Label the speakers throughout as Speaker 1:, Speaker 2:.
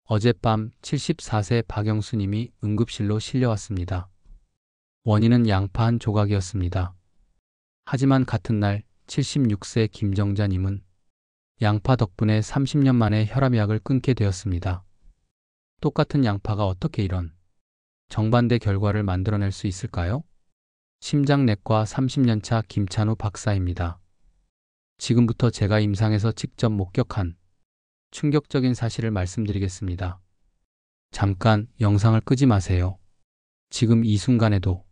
Speaker 1: 어젯밤 74세 박영수님이 응급실로 실려왔습니다. 원인은 양파 한 조각이었습니다. 하지만 같은 날 76세 김정자님은 양파 덕분에 30년 만에 혈압약을 끊게 되었습니다. 똑같은 양파가 어떻게 이런 정반대 결과를 만들어낼 수 있을까요? 심장내과 30년차 김찬우 박사입니다. 지금부터 제가 임상에서 직접 목격한 충격적인 사실을 말씀드리겠습니다. 잠깐 영상을 끄지 마세요. 지금 이 순간에도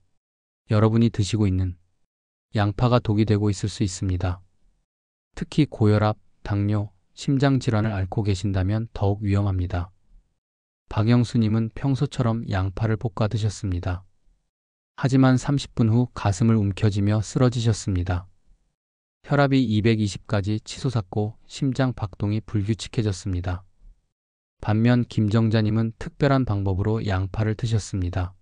Speaker 1: 여러분이 드시고 있는 양파가 독이 되고 있을 수 있습니다. 특히 고혈압, 당뇨, 심장질환을 앓고 계신다면 더욱 위험합니다. 박영수님은 평소처럼 양파를 볶아 드셨습니다. 하지만 30분 후 가슴을 움켜쥐며 쓰러지셨습니다. 혈압이 220까지 치솟았고 심장 박동이 불규칙해졌습니다. 반면 김정자님은 특별한 방법으로 양파를 드셨습니다.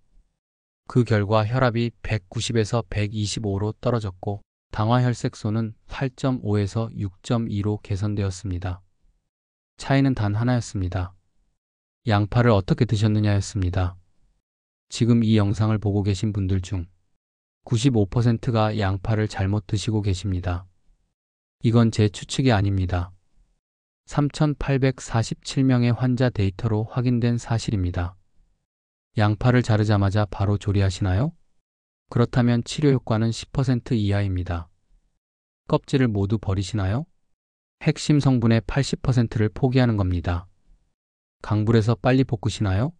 Speaker 1: 그 결과 혈압이 190에서 125로 떨어졌고 당화혈색소는 8.5에서 6.2로 개선되었습니다. 차이는 단 하나였습니다. 양파를 어떻게 드셨느냐였습니다. 지금 이 영상을 보고 계신 분들 중 95%가 양파를 잘못 드시고 계십니다. 이건 제 추측이 아닙니다. 3,847명의 환자 데이터로 확인된 사실입니다. 양파를 자르자마자 바로 조리하시나요? 그렇다면 치료 효과는 10% 이하입니다. 껍질을 모두 버리시나요? 핵심 성분의 80%를 포기하는 겁니다. 강불에서 빨리 볶으시나요?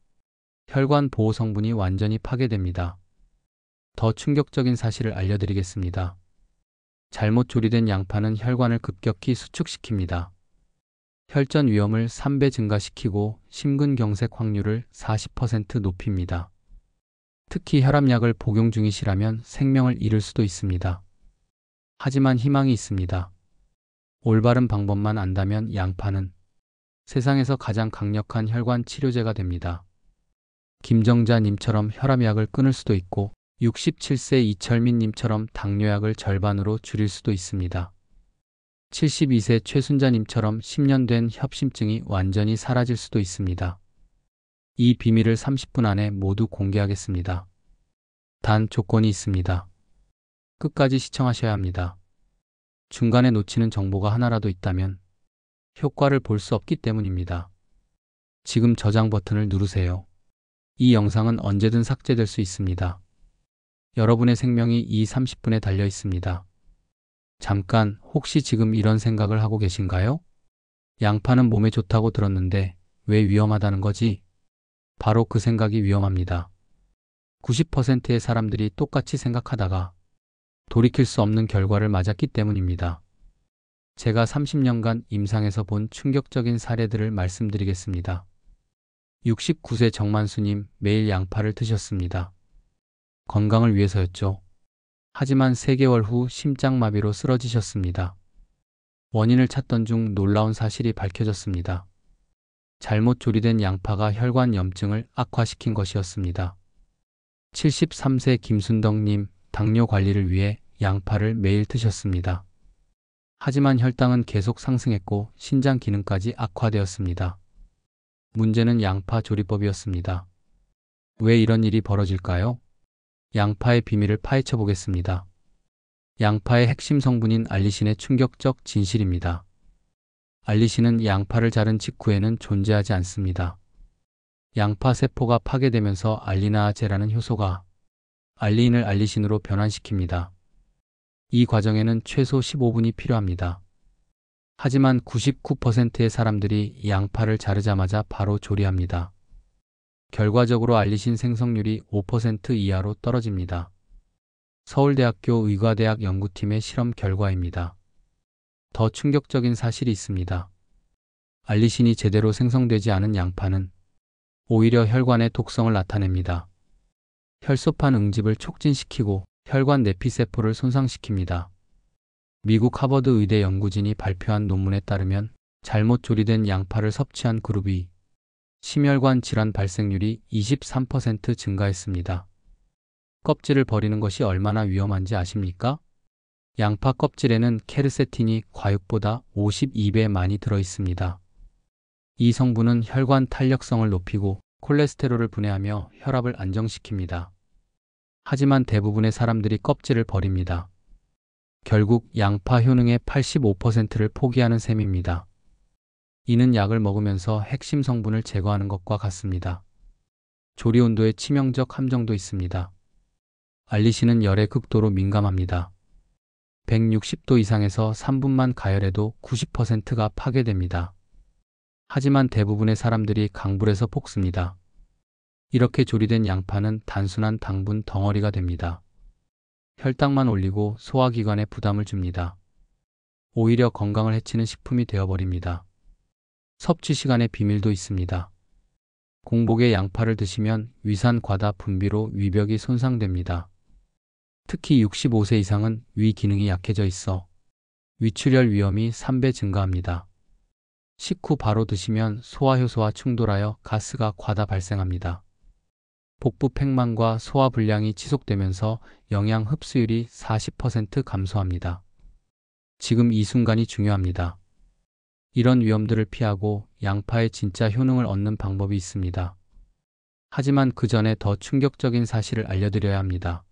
Speaker 1: 혈관 보호 성분이 완전히 파괴됩니다. 더 충격적인 사실을 알려드리겠습니다. 잘못 조리된 양파는 혈관을 급격히 수축시킵니다. 혈전 위험을 3배 증가시키고 심근경색 확률을 40% 높입니다. 특히 혈압약을 복용 중이시라면 생명을 잃을 수도 있습니다. 하지만 희망이 있습니다. 올바른 방법만 안다면 양파는 세상에서 가장 강력한 혈관 치료제가 됩니다. 김정자님처럼 혈압약을 끊을 수도 있고 67세 이철민님처럼 당뇨약을 절반으로 줄일 수도 있습니다. 72세 최순자님처럼 10년 된 협심증이 완전히 사라질 수도 있습니다. 이 비밀을 30분 안에 모두 공개하겠습니다. 단 조건이 있습니다. 끝까지 시청하셔야 합니다. 중간에 놓치는 정보가 하나라도 있다면 효과를 볼 수 없기 때문입니다. 지금 저장 버튼을 누르세요. 이 영상은 언제든 삭제될 수 있습니다. 여러분의 생명이 이 30분에 달려 있습니다. 잠깐, 혹시 지금 이런 생각을 하고 계신가요? 양파는 몸에 좋다고 들었는데 왜 위험하다는 거지? 바로 그 생각이 위험합니다. 90%의 사람들이 똑같이 생각하다가 돌이킬 수 없는 결과를 맞았기 때문입니다. 제가 30년간 임상에서 본 충격적인 사례들을 말씀드리겠습니다. 69세 정만수님 매일 양파를 드셨습니다. 건강을 위해서였죠. 하지만 3개월 후 심장마비로 쓰러지셨습니다. 원인을 찾던 중 놀라운 사실이 밝혀졌습니다. 잘못 조리된 양파가 혈관 염증을 악화시킨 것이었습니다. 73세 김순덕님 당뇨 관리를 위해 양파를 매일 드셨습니다. 하지만 혈당은 계속 상승했고 신장 기능까지 악화되었습니다. 문제는 양파 조리법이었습니다. 왜 이런 일이 벌어질까요? 양파의 비밀을 파헤쳐 보겠습니다. 양파의 핵심 성분인 알리신의 충격적 진실입니다. 알리신은 양파를 자른 직후에는 존재하지 않습니다. 양파 세포가 파괴되면서 알리나제라는 효소가 알리인을 알리신으로 변환시킵니다. 이 과정에는 최소 15분이 필요합니다. 하지만 99%의 사람들이 양파를 자르자마자 바로 조리합니다. 결과적으로 알리신 생성률이 5% 이하로 떨어집니다. 서울대학교 의과대학 연구팀의 실험 결과입니다. 더 충격적인 사실이 있습니다. 알리신이 제대로 생성되지 않은 양파는 오히려 혈관의 독성을 나타냅니다. 혈소판 응집을 촉진시키고 혈관 내피세포를 손상시킵니다. 미국 하버드 의대 연구진이 발표한 논문에 따르면 잘못 조리된 양파를 섭취한 그룹이 심혈관 질환 발생률이 23% 증가했습니다. 껍질을 버리는 것이 얼마나 위험한지 아십니까? 양파 껍질에는 케르세틴이 과육보다 52배 많이 들어 있습니다. 이 성분은 혈관 탄력성을 높이고 콜레스테롤을 분해하며 혈압을 안정시킵니다. 하지만 대부분의 사람들이 껍질을 버립니다. 결국 양파 효능의 85%를 포기하는 셈입니다. 이는 약을 먹으면서 핵심 성분을 제거하는 것과 같습니다. 조리 온도에 치명적 함정도 있습니다. 알리신은 열에 극도로 민감합니다. 160도 이상에서 3분만 가열해도 90%가 파괴됩니다. 하지만 대부분의 사람들이 강불에서 볶습니다. 이렇게 조리된 양파는 단순한 당분 덩어리가 됩니다. 혈당만 올리고 소화기관에 부담을 줍니다. 오히려 건강을 해치는 식품이 되어버립니다. 섭취 시간의 비밀도 있습니다. 공복에 양파를 드시면 위산 과다 분비로 위벽이 손상됩니다. 특히 65세 이상은 위 기능이 약해져 있어 위출혈 위험이 3배 증가합니다. 식후 바로 드시면 소화효소와 충돌하여 가스가 과다 발생합니다. 복부 팽만과 소화불량이 지속되면서 영양 흡수율이 40% 감소합니다. 지금 이 순간이 중요합니다. 이런 위험들을 피하고 양파의 진짜 효능을 얻는 방법이 있습니다. 하지만 그 전에 더 충격적인 사실을 알려드려야 합니다.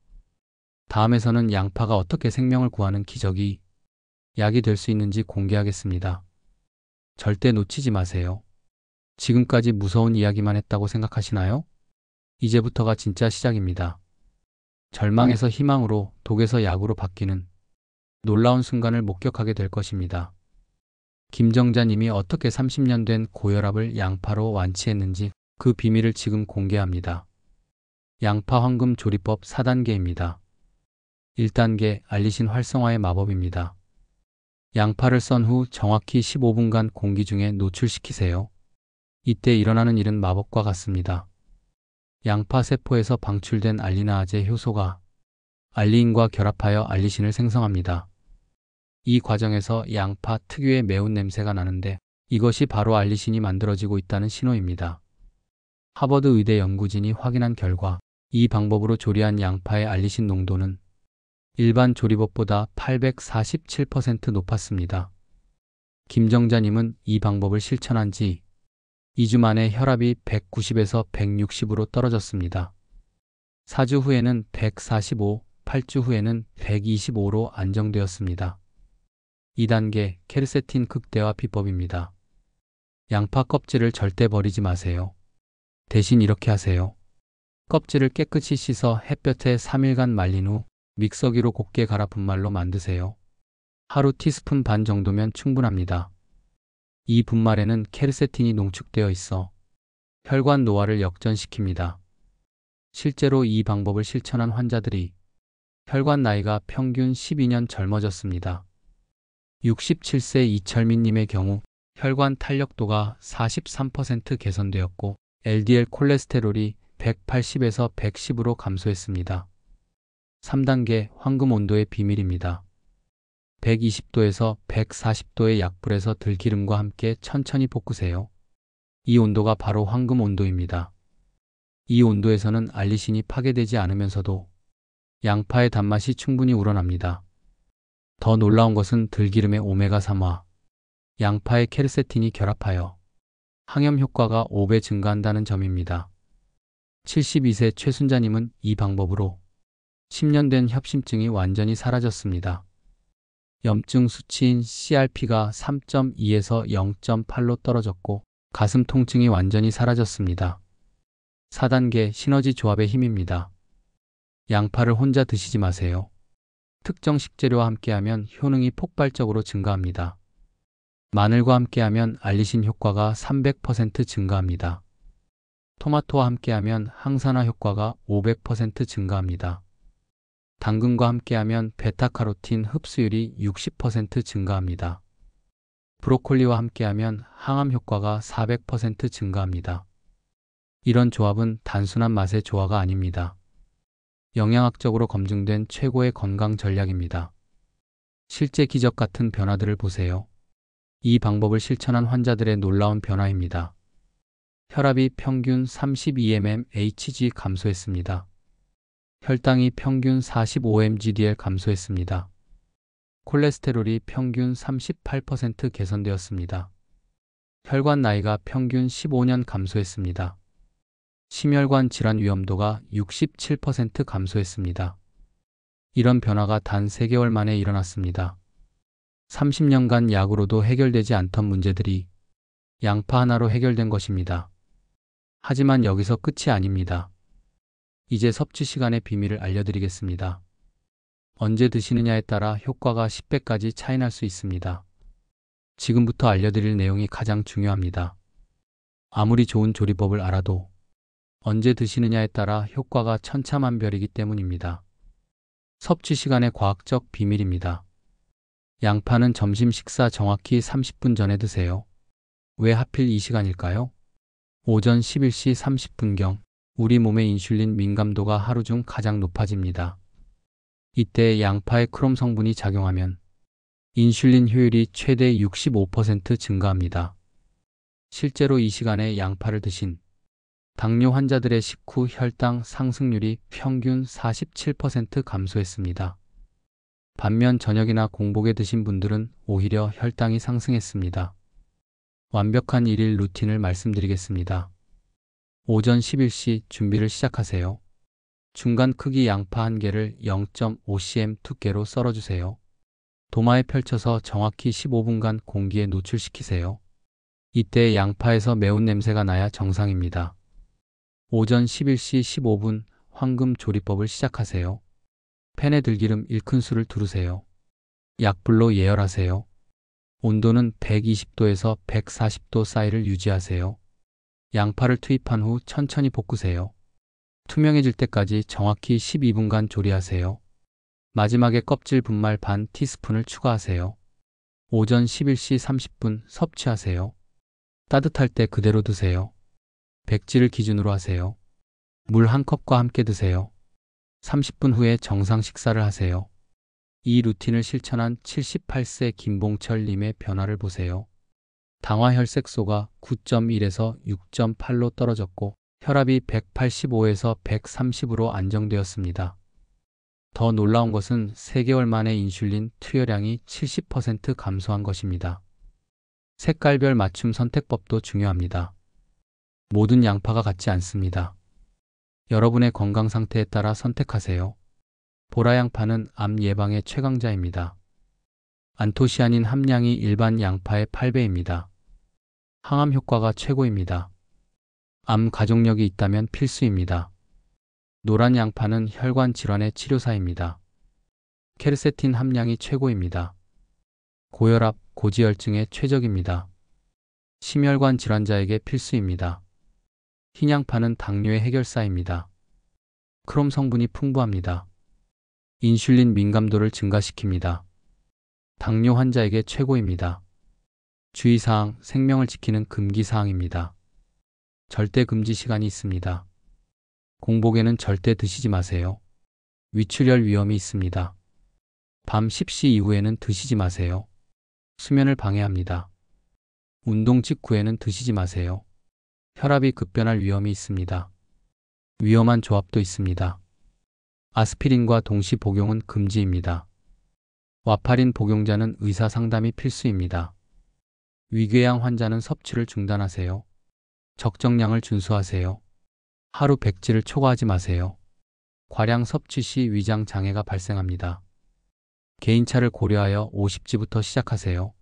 Speaker 1: 다음에서는 양파가 어떻게 생명을 구하는 기적이 약이 될 수 있는지 공개하겠습니다. 절대 놓치지 마세요. 지금까지 무서운 이야기만 했다고 생각하시나요? 이제부터가 진짜 시작입니다. 절망에서 희망으로, 독에서 약으로 바뀌는 놀라운 순간을 목격하게 될 것입니다. 김정자님이 어떻게 30년 된 고혈압을 양파로 완치했는지 그 비밀을 지금 공개합니다. 양파 황금 조리법 4단계입니다. 1단계 알리신 활성화의 마법입니다. 양파를 썬 후 정확히 15분간 공기 중에 노출시키세요. 이때 일어나는 일은 마법과 같습니다. 양파 세포에서 방출된 알리나아제 효소가 알리인과 결합하여 알리신을 생성합니다. 이 과정에서 양파 특유의 매운 냄새가 나는데 이것이 바로 알리신이 만들어지고 있다는 신호입니다. 하버드 의대 연구진이 확인한 결과 이 방법으로 조리한 양파의 알리신 농도는 일반 조리법보다 847% 높았습니다. 김정자님은 이 방법을 실천한 지 2주 만에 혈압이 190에서 160으로 떨어졌습니다. 4주 후에는 145, 8주 후에는 125로 안정되었습니다. 2단계 케르세틴 극대화 비법입니다. 양파 껍질을 절대 버리지 마세요. 대신 이렇게 하세요. 껍질을 깨끗이 씻어 햇볕에 3일간 말린 후 믹서기로 곱게 갈아 분말로 만드세요. 하루 티스푼 반 정도면 충분합니다. 이 분말에는 케르세틴이 농축되어 있어 혈관 노화를 역전시킵니다. 실제로 이 방법을 실천한 환자들이 혈관 나이가 평균 12년 젊어졌습니다. 67세 이철민님의 경우 혈관 탄력도가 43% 개선되었고 LDL 콜레스테롤이 180에서 110으로 감소했습니다. 3단계 황금 온도의 비밀입니다. 120도에서 140도의 약불에서 들기름과 함께 천천히 볶으세요. 이 온도가 바로 황금 온도입니다. 이 온도에서는 알리신이 파괴되지 않으면서도 양파의 단맛이 충분히 우러납니다. 더 놀라운 것은 들기름의 오메가3와 양파의 케르세틴이 결합하여 항염 효과가 5배 증가한다는 점입니다. 72세 최순자님은 이 방법으로 10년 된 협심증이 완전히 사라졌습니다. 염증 수치인 CRP가 3.2에서 0.8로 떨어졌고 가슴 통증이 완전히 사라졌습니다. 4단계 시너지 조합의 힘입니다. 양파를 혼자 드시지 마세요. 특정 식재료와 함께하면 효능이 폭발적으로 증가합니다. 마늘과 함께하면 알리신 효과가 300% 증가합니다. 토마토와 함께하면 항산화 효과가 500% 증가합니다. 당근과 함께하면 베타카로틴 흡수율이 60% 증가합니다. 브로콜리와 함께하면 항암 효과가 400% 증가합니다. 이런 조합은 단순한 맛의 조화가 아닙니다. 영양학적으로 검증된 최고의 건강 전략입니다. 실제 기적 같은 변화들을 보세요. 이 방법을 실천한 환자들의 놀라운 변화입니다. 혈압이 평균 32mmHg 감소했습니다. 혈당이 평균 45mg/dl 감소했습니다. 콜레스테롤이 평균 38% 개선되었습니다. 혈관 나이가 평균 15년 감소했습니다. 심혈관 질환 위험도가 67% 감소했습니다. 이런 변화가 단 3개월 만에 일어났습니다. 30년간 약으로도 해결되지 않던 문제들이 양파 하나로 해결된 것입니다. 하지만 여기서 끝이 아닙니다. 이제 섭취 시간의 비밀을 알려드리겠습니다. 언제 드시느냐에 따라 효과가 10배까지 차이 날 수 있습니다. 지금부터 알려드릴 내용이 가장 중요합니다. 아무리 좋은 조리법을 알아도 언제 드시느냐에 따라 효과가 천차만별이기 때문입니다. 섭취 시간의 과학적 비밀입니다. 양파는 점심 식사 정확히 30분 전에 드세요. 왜 하필 이 시간일까요? 오전 11시 30분경 우리 몸의 인슐린 민감도가 하루 중 가장 높아집니다. 이때 양파의 크롬 성분이 작용하면 인슐린 효율이 최대 65% 증가합니다. 실제로 이 시간에 양파를 드신 당뇨 환자들의 식후 혈당 상승률이 평균 47% 감소했습니다. 반면 저녁이나 공복에 드신 분들은 오히려 혈당이 상승했습니다. 완벽한 일일 루틴을 말씀드리겠습니다. 오전 11시 준비를 시작하세요. 중간 크기 양파 1개를 0.5cm 두께로 썰어주세요. 도마에 펼쳐서 정확히 15분간 공기에 노출시키세요. 이때 양파에서 매운 냄새가 나야 정상입니다. 오전 11시 15분 황금 조리법을 시작하세요. 팬에 들기름 1큰술을 두르세요. 약불로 예열하세요. 온도는 120도에서 140도 사이를 유지하세요. 양파를 투입한 후 천천히 볶으세요. 투명해질 때까지 정확히 12분간 조리하세요. 마지막에 껍질 분말 반 티스푼을 추가하세요. 오전 11시 30분 섭취하세요. 따뜻할 때 그대로 드세요. 백지를 기준으로 하세요. 물 1컵과 함께 드세요. 30분 후에 정상 식사를 하세요. 이 루틴을 실천한 78세 김봉철님의 변화를 보세요. 당화혈색소가 9.1에서 6.8로 떨어졌고 혈압이 185에서 130으로 안정되었습니다. 더 놀라운 것은 3개월 만에 인슐린 투여량이 70% 감소한 것입니다. 색깔별 맞춤 선택법도 중요합니다. 모든 양파가 같지 않습니다. 여러분의 건강 상태에 따라 선택하세요. 보라 양파는 암 예방의 최강자입니다. 안토시아닌 함량이 일반 양파의 8배입니다. 항암 효과가 최고입니다. 암 가족력이 있다면 필수입니다. 노란 양파는 혈관 질환의 치료사입니다. 케르세틴 함량이 최고입니다. 고혈압, 고지혈증에 최적입니다. 심혈관 질환자에게 필수입니다. 흰 양파는 당뇨의 해결사입니다. 크롬 성분이 풍부합니다. 인슐린 민감도를 증가시킵니다. 당뇨 환자에게 최고입니다. 주의사항, 생명을 지키는 금기사항입니다. 절대 금지 시간이 있습니다. 공복에는 절대 드시지 마세요. 위출혈 위험이 있습니다. 밤 10시 이후에는 드시지 마세요. 수면을 방해합니다. 운동 직후에는 드시지 마세요. 혈압이 급변할 위험이 있습니다. 위험한 조합도 있습니다. 아스피린과 동시 복용은 금지입니다. 와파린 복용자는 의사 상담이 필수입니다. 위궤양 환자는 섭취를 중단하세요. 적정량을 준수하세요. 하루 백지를 초과하지 마세요. 과량 섭취 시 위장 장애가 발생합니다. 개인차를 고려하여 50지부터 시작하세요.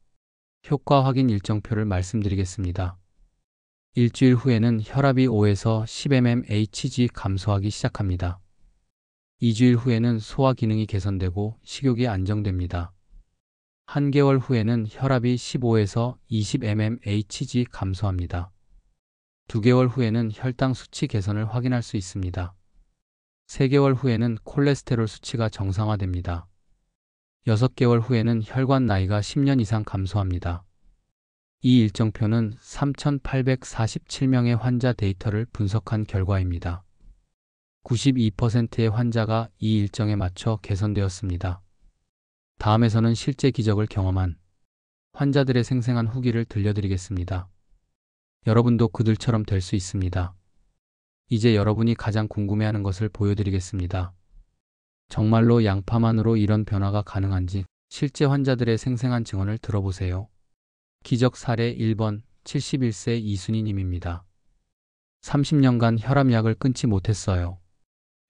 Speaker 1: 효과 확인 일정표를 말씀드리겠습니다. 일주일 후에는 혈압이 5에서 10mmHg 감소하기 시작합니다. 2주일 후에는 소화 기능이 개선되고 식욕이 안정됩니다. 1개월 후에는 혈압이 15에서 20mmHg 감소합니다. 2개월 후에는 혈당 수치 개선을 확인할 수 있습니다. 3개월 후에는 콜레스테롤 수치가 정상화됩니다. 6개월 후에는 혈관 나이가 10년 이상 감소합니다. 이 일정표는 3,847명의 환자 데이터를 분석한 결과입니다. 92%의 환자가 이 일정에 맞춰 개선되었습니다. 다음에서는 실제 기적을 경험한 환자들의 생생한 후기를 들려드리겠습니다. 여러분도 그들처럼 될 수 있습니다. 이제 여러분이 가장 궁금해하는 것을 보여드리겠습니다. 정말로 양파만으로 이런 변화가 가능한지 실제 환자들의 생생한 증언을 들어보세요. 기적 사례 1번 71세 이순희님입니다. 30년간 혈압약을 끊지 못했어요.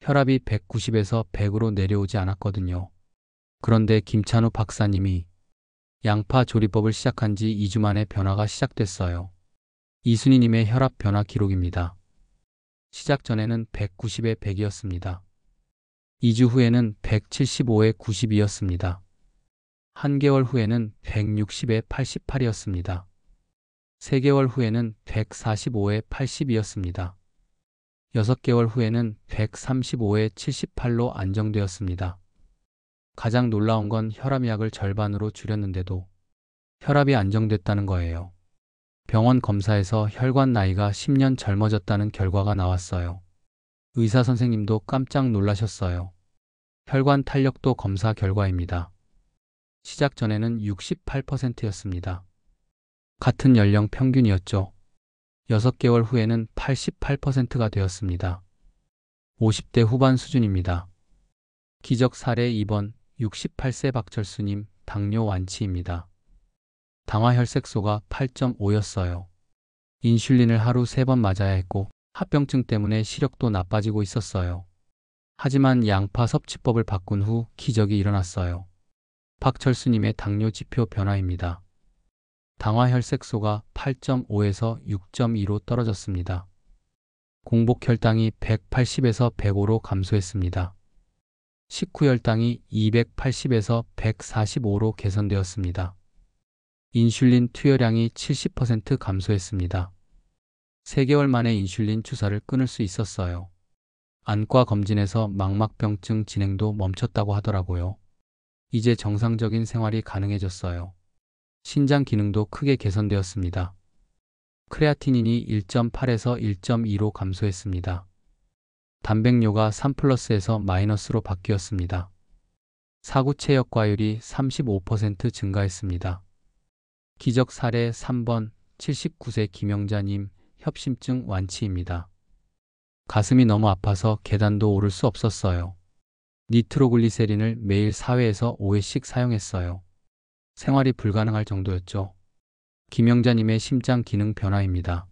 Speaker 1: 혈압이 190에서 100으로 내려오지 않았거든요. 그런데 김찬우 박사님이 양파 조리법을 시작한 지 2주 만에 변화가 시작됐어요. 이순희님의 혈압 변화 기록입니다. 시작 전에는 190에 100이었습니다. 2주 후에는 175에 92였습니다. 한개월 후에는 160에 88이었습니다. 3개월 후에는 145에 80이었습니다. 6개월 후에는 135에 78로 안정되었습니다. 가장 놀라운 건 혈압약을 절반으로 줄였는데도 혈압이 안정됐다는 거예요. 병원 검사에서 혈관 나이가 10년 젊어졌다는 결과가 나왔어요. 의사 선생님도 깜짝 놀라셨어요. 혈관 탄력도 검사 결과입니다. 시작 전에는 68%였습니다. 같은 연령 평균이었죠. 6개월 후에는 88%가 되었습니다. 50대 후반 수준입니다. 기적 사례 2번 68세 박철수님 당뇨 완치입니다. 당화혈색소가 8.5였어요. 인슐린을 하루 3번 맞아야 했고 합병증 때문에 시력도 나빠지고 있었어요. 하지만 양파 섭취법을 바꾼 후 기적이 일어났어요. 박철수님의 당뇨 지표 변화입니다. 당화혈색소가 8.5에서 6.2로 떨어졌습니다. 공복 혈당이 180에서 105로 감소했습니다. 식후 혈당이 280에서 145로 개선되었습니다. 인슐린 투여량이 70% 감소했습니다. 3개월 만에 인슐린 주사를 끊을 수 있었어요. 안과 검진에서 망막병증 진행도 멈췄다고 하더라고요. 이제 정상적인 생활이 가능해졌어요. 신장 기능도 크게 개선되었습니다. 크레아티닌이 1.8에서 1.2로 감소했습니다. 단백뇨가 3+에서 마이너스로 바뀌었습니다. 사구 체역과율이 35% 증가했습니다. 기적 사례 3번 79세 김영자님 협심증 완치입니다. 가슴이 너무 아파서 계단도 오를 수 없었어요. 니트로글리세린을 매일 4회에서 5회씩 사용했어요. 생활이 불가능할 정도였죠. 김영자님의 심장 기능 변화입니다.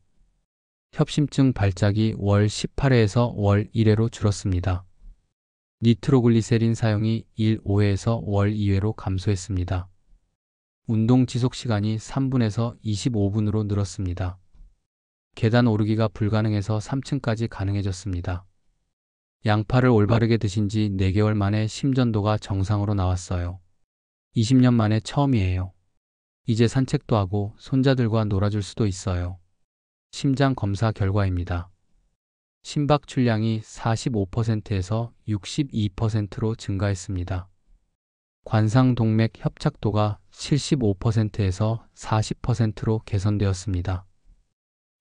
Speaker 1: 협심증 발작이 월 18회에서 월 1회로 줄었습니다. 니트로글리세린 사용이 일 5회에서 월 2회로 감소했습니다. 운동 지속 시간이 3분에서 25분으로 늘었습니다. 계단 오르기가 불가능해서 3층까지 가능해졌습니다. 양파를 올바르게 드신 지 4개월 만에 심전도가 정상으로 나왔어요. 20년 만에 처음이에요. 이제 산책도 하고 손자들과 놀아줄 수도 있어요. 심장 검사 결과입니다. 심박 출량이 45%에서 62%로 증가했습니다. 관상동맥 협착도가 75%에서 40%로 개선되었습니다.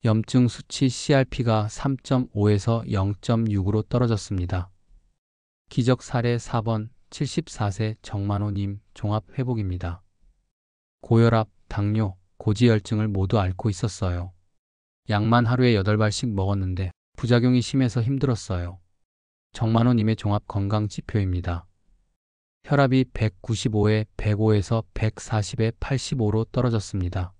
Speaker 1: 염증 수치 CRP가 3.5에서 0.6으로 떨어졌습니다. 기적 사례 4번 74세 정만호님 종합회복입니다. 고혈압, 당뇨, 고지혈증을 모두 앓고 있었어요. 약만 하루에 8발씩 먹었는데 부작용이 심해서 힘들었어요. 정만호님의 종합건강지표입니다. 혈압이 195에 105에서 140에 85로 떨어졌습니다.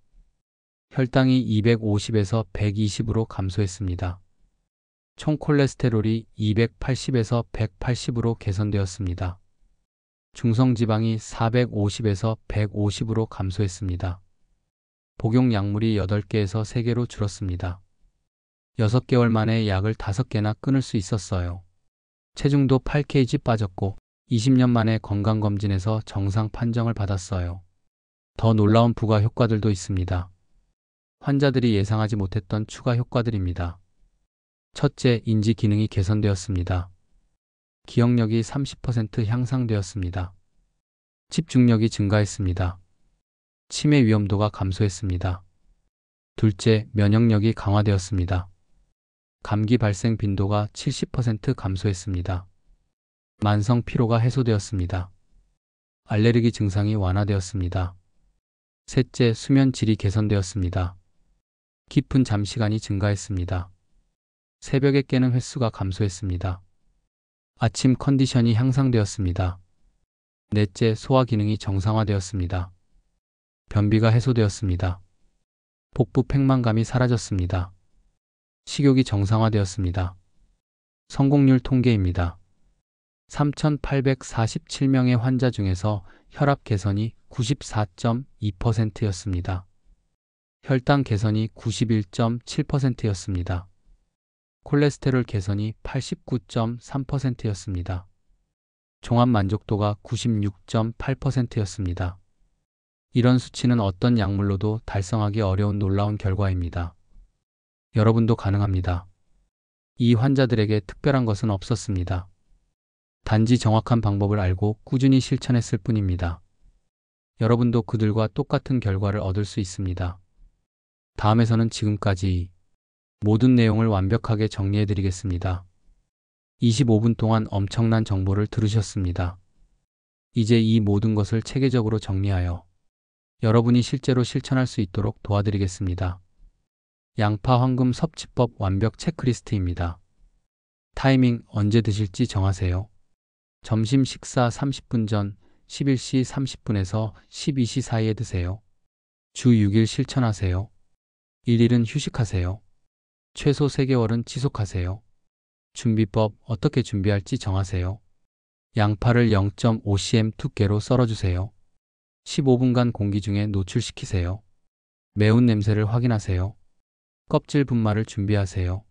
Speaker 1: 혈당이 250에서 120으로 감소했습니다. 총 콜레스테롤이 280에서 180으로 개선되었습니다. 중성지방이 450에서 150으로 감소했습니다. 복용 약물이 8개에서 3개로 줄었습니다. 6개월 만에 약을 5개나 끊을 수 있었어요. 체중도 8kg 빠졌고 20년 만에 건강검진에서 정상 판정을 받았어요. 더 놀라운 부가 효과들도 있습니다. 환자들이 예상하지 못했던 추가 효과들입니다. 첫째, 인지 기능이 개선되었습니다. 기억력이 30% 향상되었습니다. 집중력이 증가했습니다. 치매 위험도가 감소했습니다. 둘째, 면역력이 강화되었습니다. 감기 발생 빈도가 70% 감소했습니다. 만성 피로가 해소되었습니다. 알레르기 증상이 완화되었습니다. 셋째, 수면 질이 개선되었습니다. 깊은 잠 시간이 증가했습니다. 새벽에 깨는 횟수가 감소했습니다. 아침 컨디션이 향상되었습니다. 넷째, 소화 기능이 정상화되었습니다. 변비가 해소되었습니다. 복부 팽만감이 사라졌습니다. 식욕이 정상화되었습니다. 성공률 통계입니다. 3,847명의 환자 중에서 혈압 개선이 94.2%였습니다. 혈당 개선이 91.7%였습니다. 콜레스테롤 개선이 89.3%였습니다. 종합 만족도가 96.8%였습니다. 이런 수치는 어떤 약물로도 달성하기 어려운 놀라운 결과입니다. 여러분도 가능합니다. 이 환자들에게 특별한 것은 없었습니다. 단지 정확한 방법을 알고 꾸준히 실천했을 뿐입니다. 여러분도 그들과 똑같은 결과를 얻을 수 있습니다. 다음에서는 지금까지 모든 내용을 완벽하게 정리해 드리겠습니다. 25분 동안 엄청난 정보를 들으셨습니다. 이제 이 모든 것을 체계적으로 정리하여 여러분이 실제로 실천할 수 있도록 도와드리겠습니다. 양파 황금 섭취법 완벽 체크리스트입니다. 타이밍 언제 드실지 정하세요. 점심 식사 30분 전 11시 30분에서 12시 사이에 드세요. 주 6일 실천하세요. 1일은 휴식하세요. 최소 3개월은 지속하세요. 준비법 어떻게 준비할지 정하세요. 양파를 0.5cm 두께로 썰어주세요. 15분간 공기 중에 노출시키세요. 매운 냄새를 확인하세요. 껍질 분말을 준비하세요.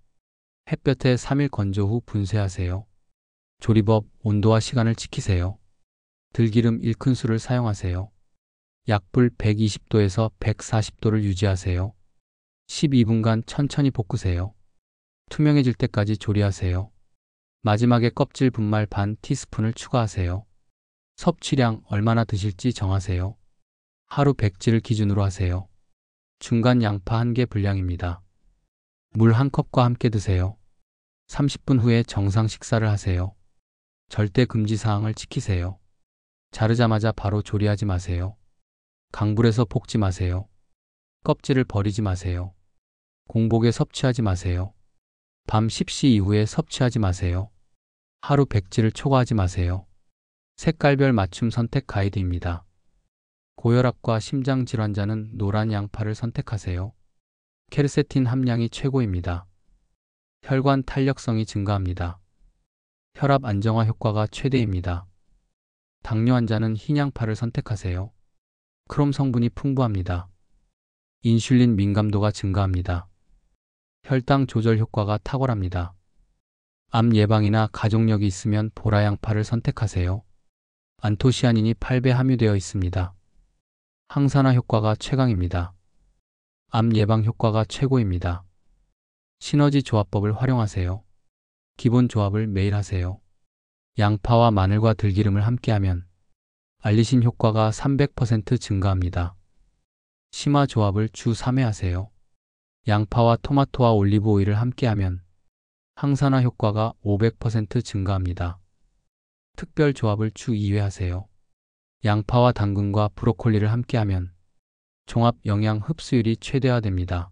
Speaker 1: 햇볕에 3일 건조 후 분쇄하세요. 조리법 온도와 시간을 지키세요. 들기름 1큰술을 사용하세요. 약불 120도에서 140도를 유지하세요. 12분간 천천히 볶으세요. 투명해질 때까지 조리하세요. 마지막에 껍질 분말 반 티스푼을 추가하세요. 섭취량 얼마나 드실지 정하세요. 하루 100지를 기준으로 하세요. 중간 양파 1개 분량입니다. 물 1컵과 함께 드세요. 30분 후에 정상 식사를 하세요. 절대 금지 사항을 지키세요. 자르자마자 바로 조리하지 마세요. 강불에서 볶지 마세요. 껍질을 버리지 마세요. 공복에 섭취하지 마세요. 밤 10시 이후에 섭취하지 마세요. 하루 100지를 초과하지 마세요. 색깔별 맞춤 선택 가이드입니다. 고혈압과 심장질환자는 노란 양파를 선택하세요. 케르세틴 함량이 최고입니다. 혈관 탄력성이 증가합니다. 혈압 안정화 효과가 최대입니다. 당뇨 환자는 흰 양파를 선택하세요. 크롬 성분이 풍부합니다. 인슐린 민감도가 증가합니다. 혈당 조절 효과가 탁월합니다. 암 예방이나 가족력이 있으면 보라 양파를 선택하세요. 안토시아닌이 8배 함유되어 있습니다. 항산화 효과가 최강입니다. 암 예방 효과가 최고입니다. 시너지 조합법을 활용하세요. 기본 조합을 매일 하세요. 양파와 마늘과 들기름을 함께하면 알리신 효과가 300% 증가합니다. 심화 조합을 주 3회 하세요. 양파와 토마토와 올리브 오일을 함께하면 항산화 효과가 500% 증가합니다. 특별 조합을 주 2회 하세요. 양파와 당근과 브로콜리를 함께하면 종합 영양 흡수율이 최대화됩니다.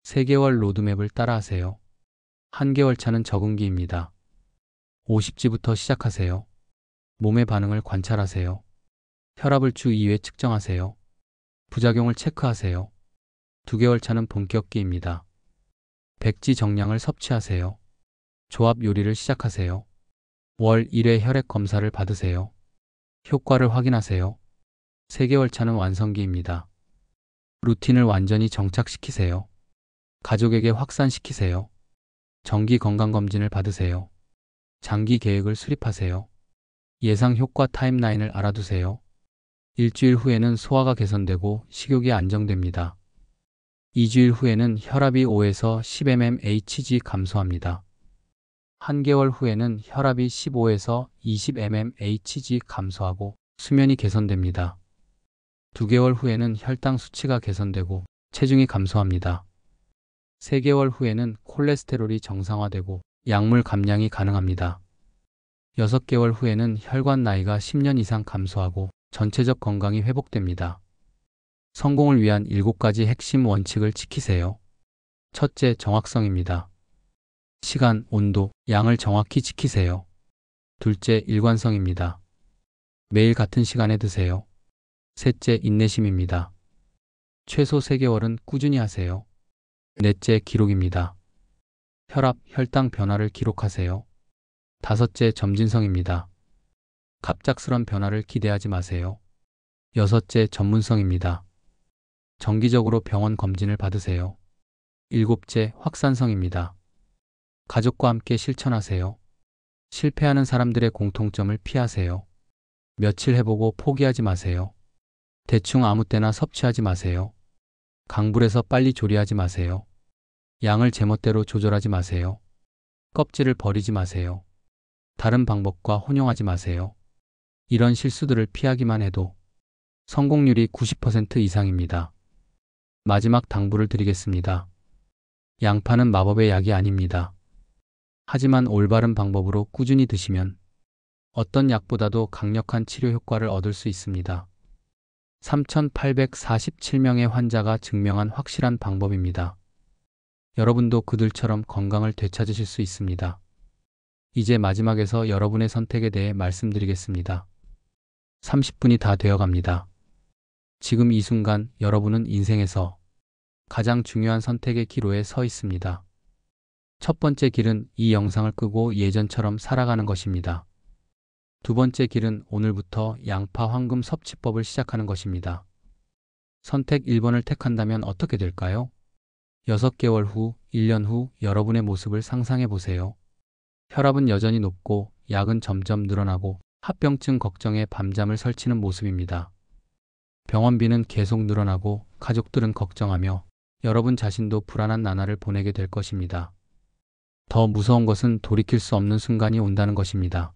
Speaker 1: 3개월 로드맵을 따라하세요. 1개월 차는 적응기입니다. 50지부터 시작하세요. 몸의 반응을 관찰하세요. 혈압을 주 2회 측정하세요. 부작용을 체크하세요. 2개월 차는 본격기입니다. 100지 정량을 섭취하세요. 조합 요리를 시작하세요. 월 1회 혈액 검사를 받으세요. 효과를 확인하세요. 3개월 차는 완성기입니다. 루틴을 완전히 정착시키세요. 가족에게 확산시키세요. 정기 건강검진을 받으세요. 장기 계획을 수립하세요. 예상 효과 타임라인을 알아두세요. 일주일 후에는 소화가 개선되고 식욕이 안정됩니다. 2주일 후에는 혈압이 5에서 10mmHg 감소합니다. 1개월 후에는 혈압이 15에서 20mmHg 감소하고 수면이 개선됩니다. 2개월 후에는 혈당 수치가 개선되고 체중이 감소합니다. 3개월 후에는 콜레스테롤이 정상화되고 약물 감량이 가능합니다. 6개월 후에는 혈관 나이가 10년 이상 감소하고 전체적 건강이 회복됩니다. 성공을 위한 7가지 핵심 원칙을 지키세요. 첫째, 정확성입니다. 시간, 온도, 양을 정확히 지키세요. 둘째, 일관성입니다. 매일 같은 시간에 드세요. 셋째, 인내심입니다. 최소 3개월은 꾸준히 하세요. 넷째, 기록입니다. 혈압, 혈당 변화를 기록하세요. 다섯째, 점진성입니다. 갑작스런 변화를 기대하지 마세요. 여섯째, 전문성입니다. 정기적으로 병원 검진을 받으세요. 일곱째, 확산성입니다. 가족과 함께 실천하세요. 실패하는 사람들의 공통점을 피하세요. 며칠 해보고 포기하지 마세요. 대충 아무 때나 섭취하지 마세요. 강불에서 빨리 조리하지 마세요. 양을 제멋대로 조절하지 마세요. 껍질을 버리지 마세요. 다른 방법과 혼용하지 마세요. 이런 실수들을 피하기만 해도 성공률이 90% 이상입니다. 마지막 당부를 드리겠습니다. 양파는 마법의 약이 아닙니다. 하지만 올바른 방법으로 꾸준히 드시면 어떤 약보다도 강력한 치료 효과를 얻을 수 있습니다. 3,847명의 환자가 증명한 확실한 방법입니다. 여러분도 그들처럼 건강을 되찾으실 수 있습니다. 이제 마지막에서 여러분의 선택에 대해 말씀드리겠습니다. 30분이 다 되어 갑니다. 지금 이 순간 여러분은 인생에서 가장 중요한 선택의 기로에 서 있습니다. 첫 번째 길은 이 영상을 끄고 예전처럼 살아가는 것입니다. 두 번째 길은 오늘부터 양파 황금 섭취법을 시작하는 것입니다. 선택 1번을 택한다면 어떻게 될까요? 6개월 후, 1년 후 여러분의 모습을 상상해 보세요. 혈압은 여전히 높고 약은 점점 늘어나고 합병증 걱정에 밤잠을 설치는 모습입니다. 병원비는 계속 늘어나고 가족들은 걱정하며 여러분 자신도 불안한 나날을 보내게 될 것입니다. 더 무서운 것은 돌이킬 수 없는 순간이 온다는 것입니다.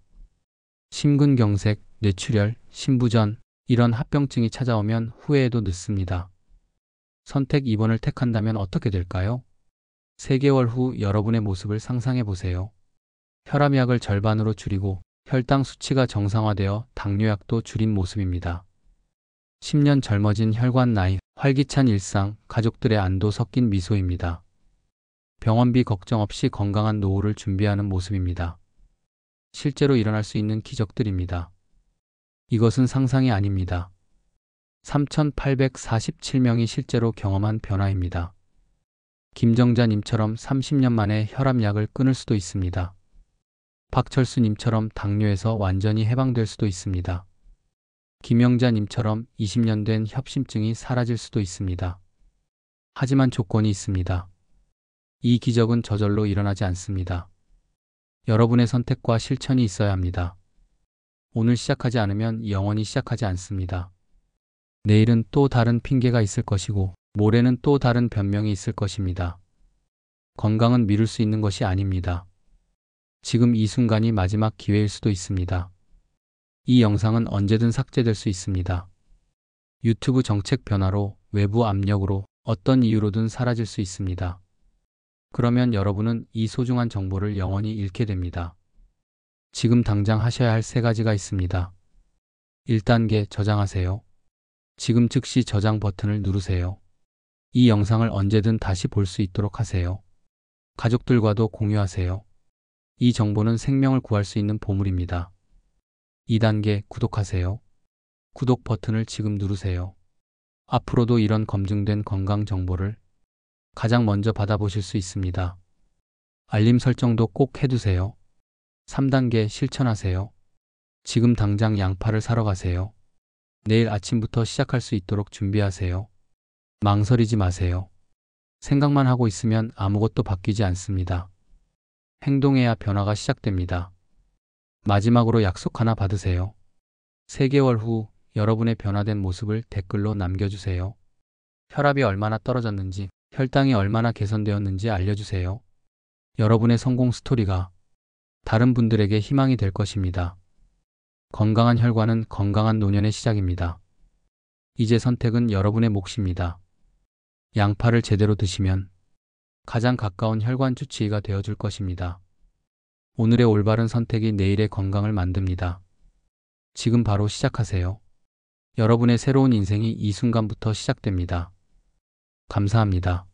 Speaker 1: 심근경색, 뇌출혈, 신부전, 이런 합병증이 찾아오면 후회해도 늦습니다. 선택 2번을 택한다면 어떻게 될까요? 3개월 후 여러분의 모습을 상상해 보세요. 혈압약을 절반으로 줄이고 혈당 수치가 정상화되어 당뇨약도 줄인 모습입니다. 10년 젊어진 혈관 나이, 활기찬 일상, 가족들의 안도 섞인 미소입니다. 병원비 걱정 없이 건강한 노후를 준비하는 모습입니다. 실제로 일어날 수 있는 기적들입니다. 이것은 상상이 아닙니다. 3,847명이 실제로 경험한 변화입니다. 김정자님처럼 30년 만에 혈압약을 끊을 수도 있습니다. 박철수님처럼 당뇨에서 완전히 해방될 수도 있습니다. 김영자님처럼 20년 된 협심증이 사라질 수도 있습니다. 하지만 조건이 있습니다. 이 기적은 저절로 일어나지 않습니다. 여러분의 선택과 실천이 있어야 합니다. 오늘 시작하지 않으면 영원히 시작하지 않습니다. 내일은 또 다른 핑계가 있을 것이고 모레는 또 다른 변명이 있을 것입니다. 건강은 미룰 수 있는 것이 아닙니다. 지금 이 순간이 마지막 기회일 수도 있습니다. 이 영상은 언제든 삭제될 수 있습니다. 유튜브 정책 변화로, 외부 압력으로, 어떤 이유로든 사라질 수 있습니다. 그러면 여러분은 이 소중한 정보를 영원히 잃게 됩니다. 지금 당장 하셔야 할 3가지가 있습니다. 1단계 저장하세요. 지금 즉시 저장 버튼을 누르세요. 이 영상을 언제든 다시 볼 수 있도록 하세요. 가족들과도 공유하세요. 이 정보는 생명을 구할 수 있는 보물입니다. 2단계 구독하세요. 구독 버튼을 지금 누르세요. 앞으로도 이런 검증된 건강 정보를 가장 먼저 받아보실 수 있습니다. 알림 설정도 꼭 해두세요. 3단계 실천하세요. 지금 당장 양파를 사러 가세요. 내일 아침부터 시작할 수 있도록 준비하세요. 망설이지 마세요. 생각만 하고 있으면 아무것도 바뀌지 않습니다. 행동해야 변화가 시작됩니다. 마지막으로 약속 하나 받으세요. 3개월 후 여러분의 변화된 모습을 댓글로 남겨주세요. 혈압이 얼마나 떨어졌는지, 혈당이 얼마나 개선되었는지 알려주세요. 여러분의 성공 스토리가 다른 분들에게 희망이 될 것입니다. 건강한 혈관은 건강한 노년의 시작입니다. 이제 선택은 여러분의 몫입니다. 양파를 제대로 드시면 가장 가까운 혈관 주치의가 되어줄 것입니다. 오늘의 올바른 선택이 내일의 건강을 만듭니다. 지금 바로 시작하세요. 여러분의 새로운 인생이 이 순간부터 시작됩니다. 감사합니다.